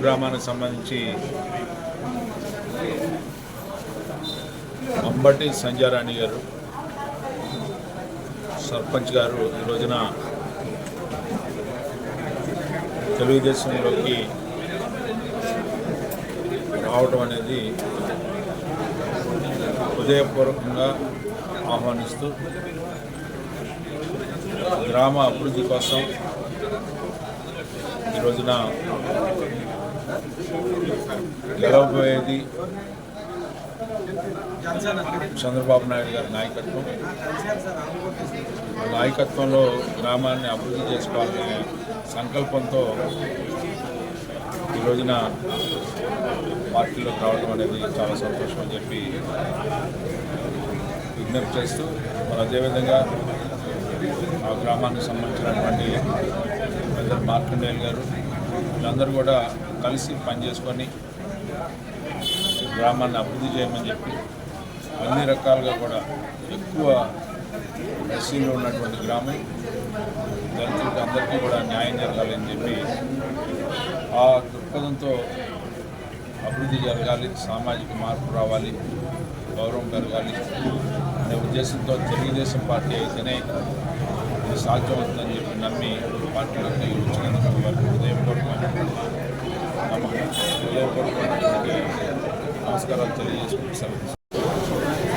గ్రామానికి సంబంధించి అంబటి సంజారాణి గారు సర్పంచ్ గారు ఈ రోజున తెలుగుదేశంలోకి రావడం అనేది హృదయపూర్వకంగా ఆహ్వానిస్తూ గ్రామ అభివృద్ధి కోసం ఈ రోజున గెలవబోయేది చంద్రబాబు నాయుడు గారి నాయకత్వంలో గ్రామాన్ని అభివృద్ధి చేసుకోవాలనే సంకల్పంతో ఈ రోజున పార్టీలోకి రావడం అనేది చాలా సంతోషం అని చెప్పి విజ్ఞప్తి చేస్తూ మరి అదేవిధంగా ఆ గ్రామానికి సంబంధించినటువంటి పెద్ద మార్కండేయులు గారు వీళ్ళందరూ కూడా కలిసి పనిచేసుకొని గ్రామాన్ని అభివృద్ధి చేయమని చెప్పి అన్ని రకాలుగా కూడా ఎక్కువ ఎస్సీలో ఉన్నటువంటి గ్రామం దళితులకి అందరికీ కూడా న్యాయం జరగాలని చెప్పి ఆ దృక్పథంతో అభివృద్ధి జరగాలి, సామాజిక మార్పు రావాలి, గౌరవం పెరగాలి అనే ఉద్దేశంతో తెలుగుదేశం పార్టీ అయితేనే ఇది సాధ్యమవుతుందని చెప్పి నమ్మి పార్టీలోకి వచ్చినందుకు వారికి హృదయపూర్వకమైనటువంటి నమస్కారాలు తెలియజేసుకుంటూ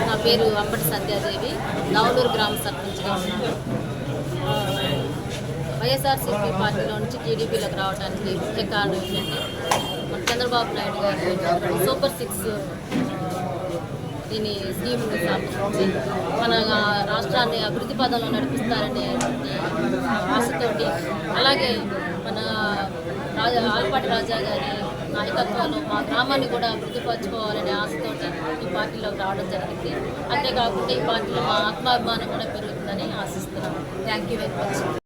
నా పేరు అంబటి సంధ్యాదేవి, నవలూరు గ్రామ సర్పంచ్గా ఉన్నాను. వైఎస్ఆర్సీపీ పార్టీలో నుంచి టీడీపీలోకి రావడానికి ముఖ్య కారణం ఏంటంటే చంద్రబాబు నాయుడు గారు సూపర్ 6 దీని స్కీమ్ని స్థాపించి మన రాష్ట్రాన్ని అభివృద్ధి పదంలో నడిపిస్తారనే ఆశతోటి, అలాగే మన ఆలపాటి రాజా గారి నాయకత్వంలో మా గ్రామాన్ని కూడా అభివృద్ధిపరచుకోవాలనే ఆశతోటి ఈ పార్టీలోకి రావడం జరిగింది. అంతేకాకుండా ఈ పార్టీలో మా ఆత్మాభిమానం కూడా పెరుగుతుందని ఆశిస్తున్నాను. Thank you very much.